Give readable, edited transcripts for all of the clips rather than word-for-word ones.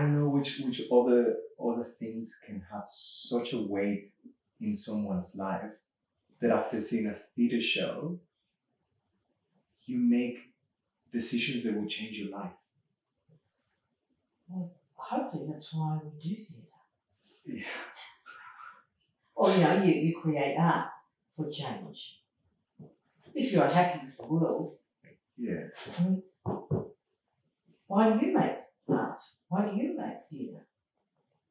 don't know which other things can have such a weight in someone's life that after seeing a theater show, you make decisions that will change your life. Well, hopefully that's why we do theatre. Yeah. Or, you create art for change. If you're unhappy with the world. Yeah. I mean, why do you make art? Why do you make theatre?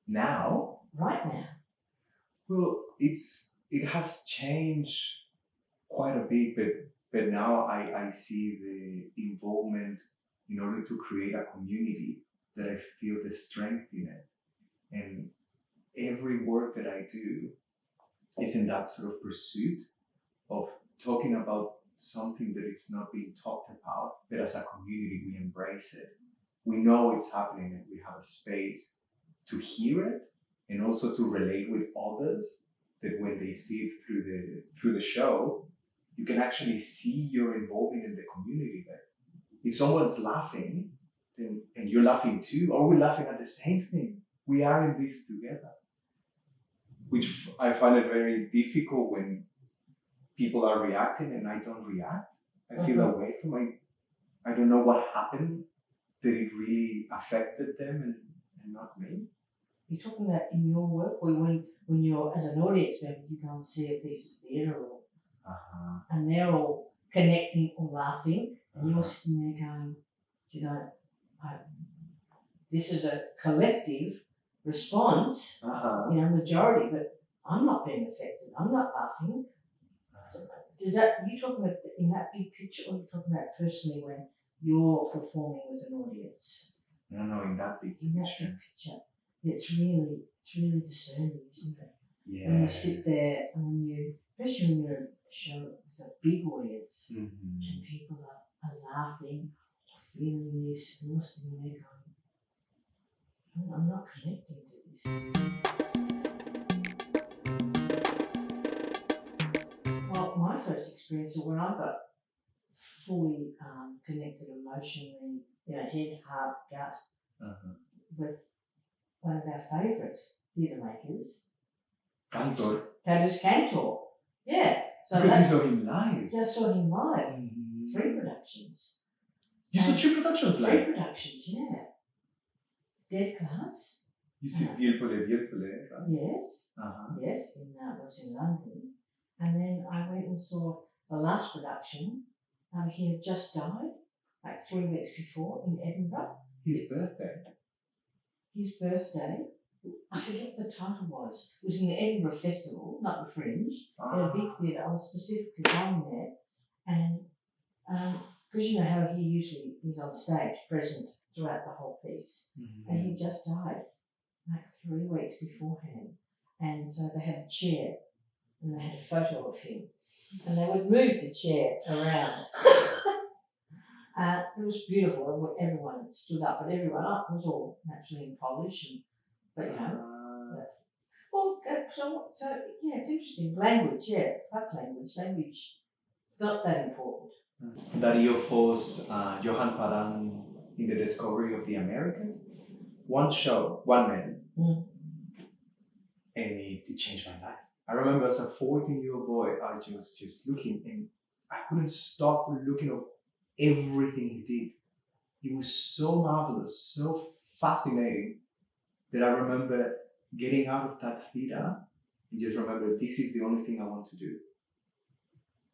Now? Right now. Well, it has changed quite a bit, but now I see the involvement in order to create a community that I feel the strength in it. And every work that I do is in that sort of pursuit of talking about something that it's not being talked about, but as a community we embrace it. We know it's happening and we have a space to hear it and also to relate with others, that when they see it through the show, you can actually see your involvement in the community there. If someone's laughing, then and you're laughing too, or we're laughing at the same thing. We are in this together. Which I find it very difficult when people are reacting and I don't react. I feel away from I don't know what happened that it really affected them and not me. You're talking about in your work, or when you're, as an audience member, you go and see a piece of theatre, and they're all connecting or laughing, and you're sitting there going, this is a collective response, majority, but I'm not being affected. I'm not laughing. You talking about in that big picture, or you talking about personally when you're performing with an audience? No, in that big picture. It's really discerning, isn't it? Yeah. When you sit there and especially when you're a show with a big audience, and people are laughing, or feeling this, and you're sitting there going, I'm not connecting to this. Well, my first experience was when I got fully connected emotionally, head, heart, gut, with one of our favourite theatre makers. Kantor. Kantor. Yeah. So because you saw him live. Yeah, I saw him live. 3 productions. You saw 3 productions live? 3 productions, yeah. Dead Class. You see Virpole, right? Yes. Yes, it was in London. And then I went and saw the last production. He had just died, like 3 weeks before, in Edinburgh. His birthday. I forget what the title was. It was in the Edinburgh Festival, not the Fringe. In a big theatre. I was specifically going there. And because you know how he usually is on stage, present throughout the whole piece. And he just died like 3 weeks beforehand. And so they had a chair and they had a photo of him. And they would move the chair around. It was beautiful. Everyone stood up, but everyone up was all naturally in Polish. So yeah, it's interesting. Language, language, not that important. Dario Fo's Johann Paran in the Discovery of the Americas. One show, one man, and it changed my life. I remember as a 14-year-old boy, I was just looking, and I couldn't stop looking at everything he did. It was so marvelous, so fascinating, that I remember getting out of that theater and just remember, this is the only thing I want to do.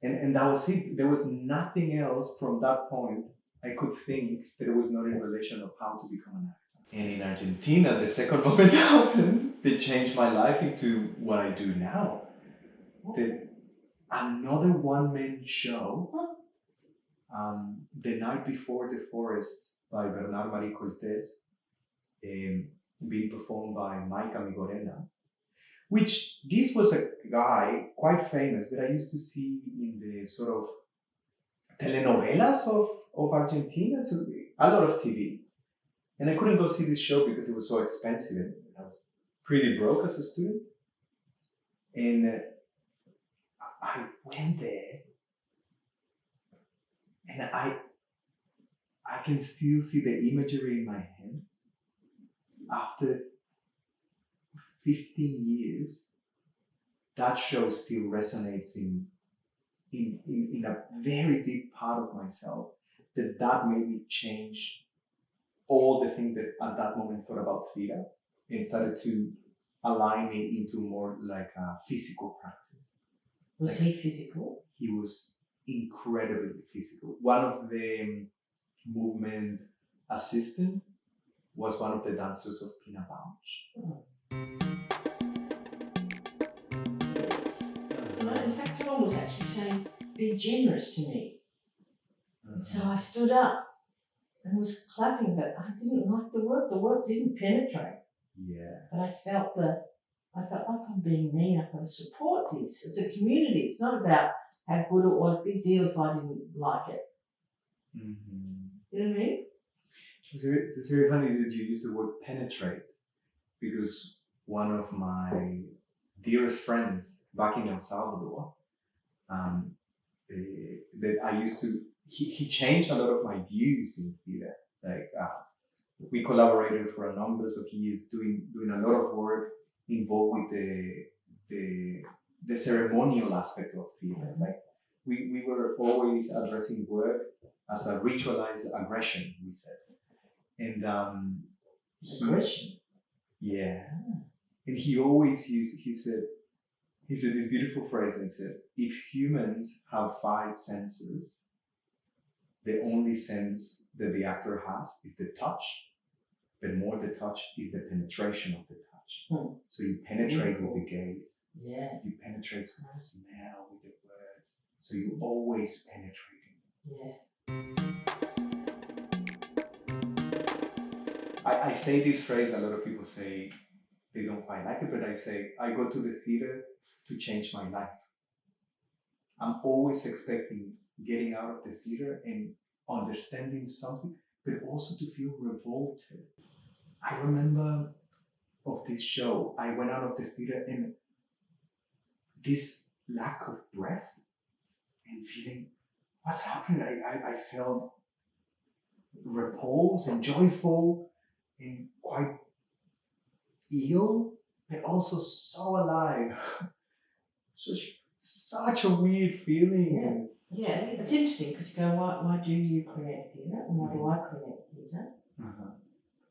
And that was it. There was nothing else from that point I could think that it was not in relation of how to become an actor. And in Argentina, the second moment happened, they changed my life into what I do now. Another one-man show, The Night Before the Forests by Bernard Marie Cortés, being performed by Mike Amigorena, which this was a guy quite famous that I used to see in the sort of telenovelas of Argentina, so a lot of TV. And I couldn't go see this show because it was so expensive and I was pretty broke as a student. And I went there and I can still see the imagery in my head. after 15 years, that show still resonates in a very deep part of myself, that made me change all the things that at that moment thought about theater and started to align it into more like a physical practice. Was he physical? He was incredibly physical. One of the movement assistants was one of the dancers of Pina Bausch. Oh. In fact, someone was actually saying, be generous to me. So I stood up and was clapping, but I didn't like the work. The work didn't penetrate. Yeah. But I felt like I'm being mean. I've got to support this. It's a community. It's not about how good it was. Big deal if I didn't like it. Mm-hmm. You know what I mean? It's very funny that you use the word penetrate, because one of my dearest friends back in El Salvador, that I used to, he changed a lot of my views in theater. Like we collaborated for a number of years, doing a lot of work involved with the ceremonial aspect of theater. Like we were always addressing work as a ritualized aggression, we said. And aggression. Yeah. And he always used, he said this beautiful phrase and said, if humans have 5 senses, the only sense that the actor has is the touch, but more the touch is the penetration of the touch. So you penetrate with the gaze. Yeah. You penetrate with the smell, with the words. So you're always penetrating. Yeah. I say this phrase, a lot of people say they don't quite like it, but I say, I go to the theater to change my life. I'm always expecting getting out of the theater and understanding something, but also to feel revolted. I remember of this show, I went out of the theater and this lack of breath and feeling, what's happening? I felt repulsed and joyful and quite ill, but also so alive. Such a weird feeling. Yeah, it's interesting because you go, why do you create theatre and why do I create theatre?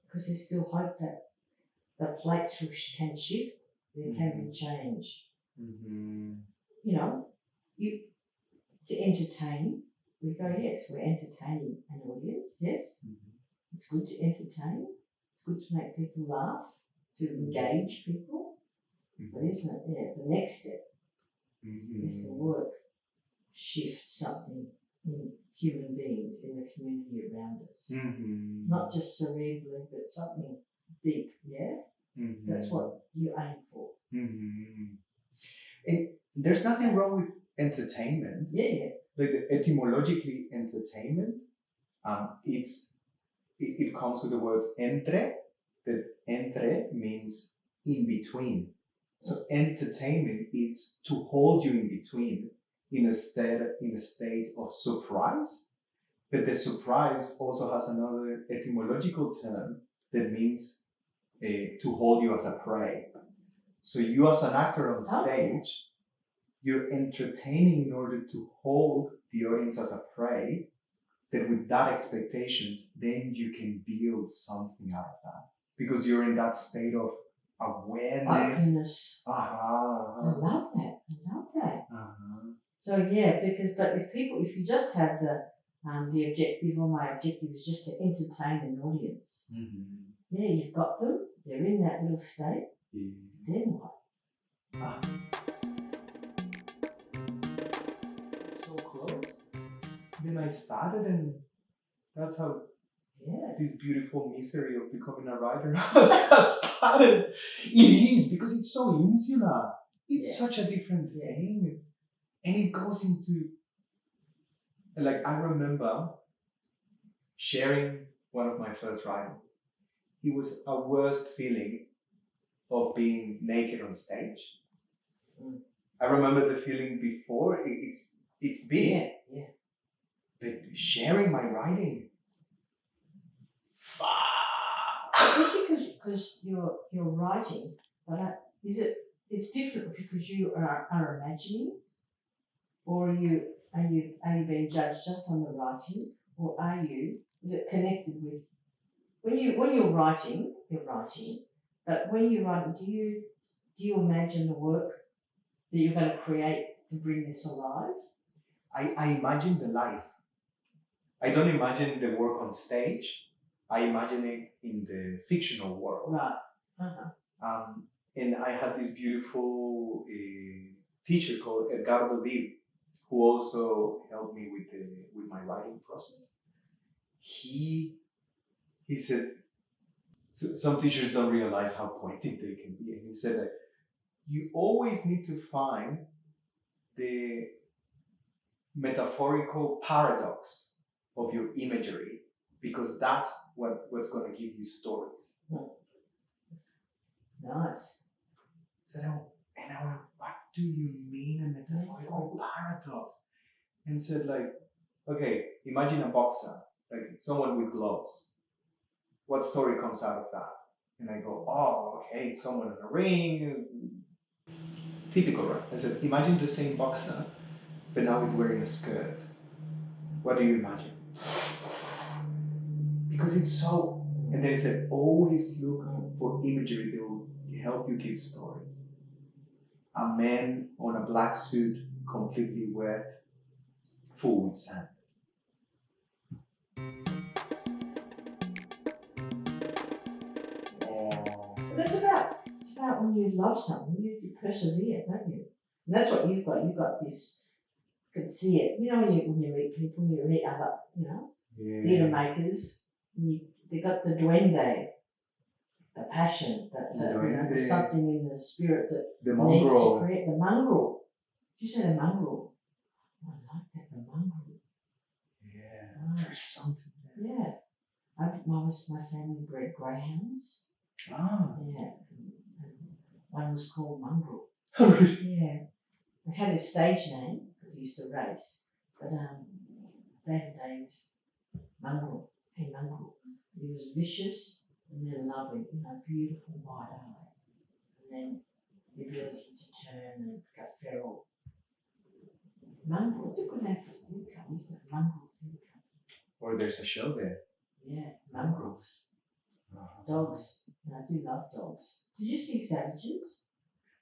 Because there's still hope that the plates can shift, there can be change. You know, to entertain, we go, yes, we're entertaining an audience, yes. It's good to entertain, it's good to make people laugh, to engage people, but isn't it, the next step is the work shift something in human beings, in the community around us. Not just cerebrally, but something deep, That's what you aim for. And there's nothing wrong with entertainment. Like etymologically, entertainment, it comes with the words entre, that entre means in between. So entertainment is to hold you in between in a state of surprise, but the surprise also has another etymological term that means to hold you as a prey. So you as an actor on stage, you're entertaining in order to hold the audience as a prey, that with that expectations, then you can build something out of that. Because you're in that state of awareness. Openness. I love that. So if you just have the objective, or my objective is just to entertain an audience, you've got them, they're in that little state, then what? So close. Then I started, and that's how this beautiful misery of becoming a writer has started. It is, because it's so insular. It's such a different thing. And it goes into, like, I remember sharing one of my first writings. It was a worst feeling of being naked on stage. I remember the feeling before, it's big. But sharing my writing, fuck! Especially because you're writing, but it's different because you are imagining, or are you being judged just on the writing, or is it connected with when you're writing, but when you're writing, do you imagine the work that you're going to create to bring this alive? I imagine the life. I don't imagine the work on stage. I imagine it in the fictional world. Right. Uh-huh. And I had this beautiful teacher called Edgardo Dib, who also helped me with my writing process. He said, some teachers don't realize how poetic they can be. And he said that you always need to find the metaphorical paradox of your imagery, because that's what's going to give you stories. Nice. So and I went, what do you mean a metaphorical paradox? And said, like, okay, imagine a boxer, like someone with gloves. What story comes out of that? And I go, oh, okay, it's someone in a ring. Typical, right? I said, imagine the same boxer, but now he's wearing a skirt. What do you imagine? Because it's so... And then he said, always look for imagery that will help you give stories. A man on a black suit, completely wet, full with sand. But it's about when you love something, you persevere, don't you? And that's what you've got. You've got this. You can see it. You know, when you meet people, you meet other, theatre makers. They got the Duende, the passion, the something in the spirit that needs to create the mongrel. Did you say the mongrel? I like that, the mongrel. Yeah, there's something there. Yeah. My family bred greyhounds. Ah. Yeah. And one was called Mongrel. Yeah. I had a stage name because he used to race, but day-to-day was Mongrel. Hey, Mongrel. He was vicious and then loving, beautiful wide eye. And then the ability to turn and go feral. Mongrel, it's a good name for a theatre company, isn't it? Mongrel Theatre Company. Or there's a show there. Yeah, mongrels. Dogs. And I do love dogs. Did you see Savages?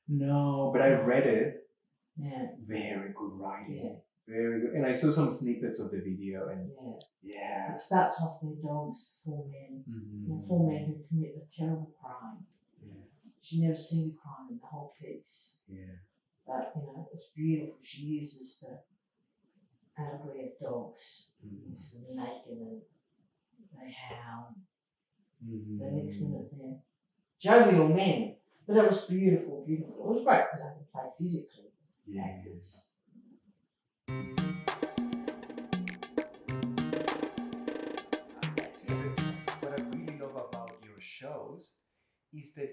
No, but I read it. Yeah. Very good writing. Yeah. Very good. And I saw some snippets of the video and It starts off their dogs, 4 men. Mm-hmm. 4 men who commit a terrible crime. Yeah. She never seen a crime in the whole piece. Yeah. But it's beautiful. She uses the allegory of dogs. It's naked and they howl. The next minute they're jovial men. But it was beautiful, beautiful. It was great because I could play physically with actors. What I really love about your shows is that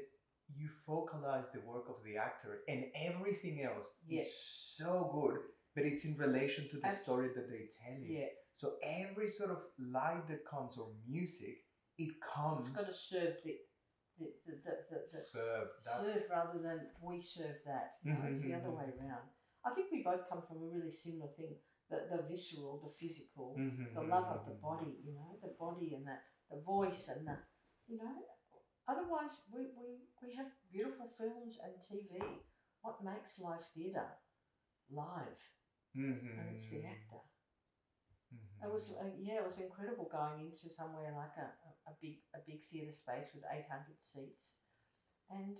you focalize the work of the actor, and everything else is so good, but it's in relation to the story that they're telling. Yeah. So every sort of light that comes, or music, it comes. It's got to serve serve rather than we serve that. It's the other way around. I think we both come from a really similar thing. The visceral, the physical, the love of the body, the body and the voice and the, Otherwise, we have beautiful films and TV. What makes live theatre live? And it's the actor. It was it was incredible going into somewhere like a big theatre space with 800 seats, and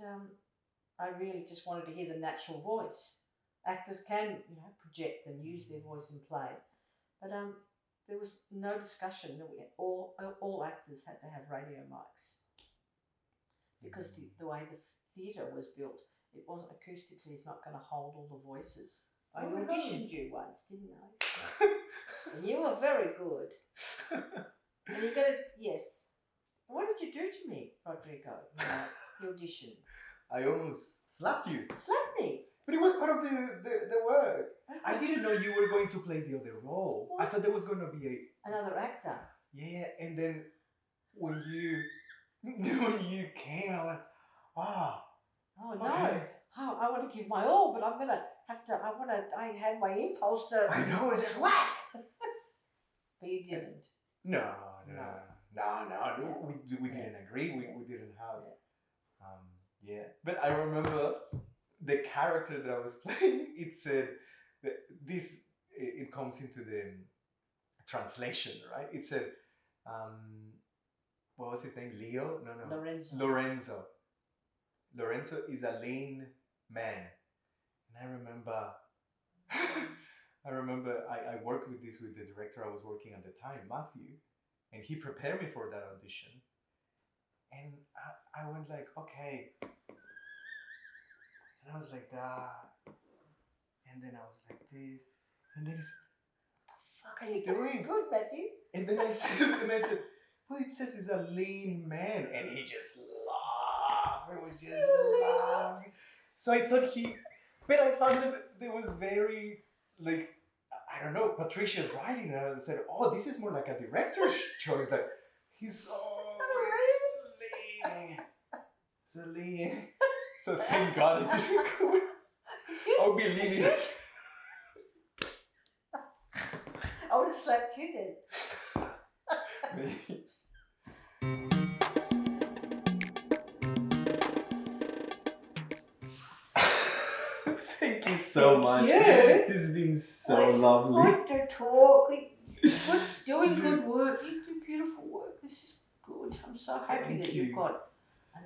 I really just wanted to hear the natural voice. Actors can project and use their voice and play, but there was no discussion that all actors had to have radio mics because the way the theatre was built, it wasn't acoustically. It's not going to hold all the voices. I auditioned you once, didn't I? And you were very good. And you're going to, yes. What did you do to me, Rodrigo, the audition? I almost slapped you. Slapped me? But it was part of the work. I didn't know you were going to play the other role. What? I thought there was going to be another actor. Yeah, and then when you when you came, I went, wow. Oh no. Okay. I want to give my all, but I'm going to have to, I had my impulse to I know it. whack. But you didn't. No. Yeah. We didn't agree. We didn't have. Yeah. But I remember the character that I was playing. It said that this. It comes into the translation, right? It said, what was his name? Leo? No. Lorenzo is a lean man, and I remember I worked with the director I was working at the time, Matthew, and he prepared me for that audition. And I went like, okay. And I was like that. And then I was like this. And then he said, what the fuck are you doing? Good, Matthew. And then I said, well, it says he's a lean man. And he just laughed. It was just laughing. So I thought but I found that there was very, like, I don't know, Patricia's writing, and I said, oh, this is more like a director's choice. Like, he's so lean. So lean. So thank God it didn't go. I'll be leaning. I would have slapped you then. Maybe. Thank you so much. This has been so lovely. I like to talk. We're doing good work. You do beautiful work. This is good. I'm so happy that you've got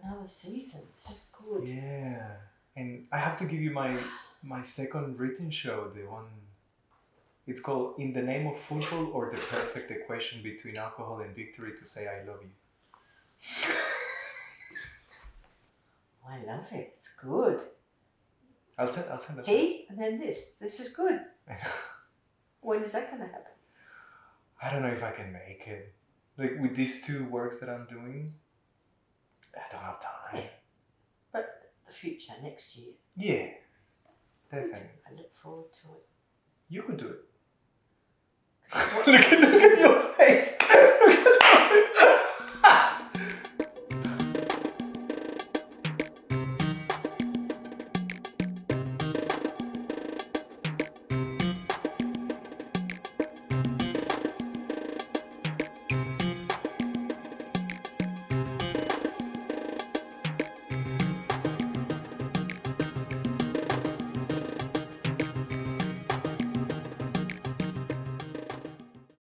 another season. This is good. Yeah. And I have to give you my second written show, the one, it's called In the Name of Football, or The Perfect Equation Between Alcohol and Victory to Say I Love You. I love it. It's good. I'll send it. And then this. This is good. When is that going to happen? I don't know if I can make it. Like with these two works that I'm doing, I don't have time. But the future, next year. Yeah, definitely. I look forward to it. You could do it. Look at your face.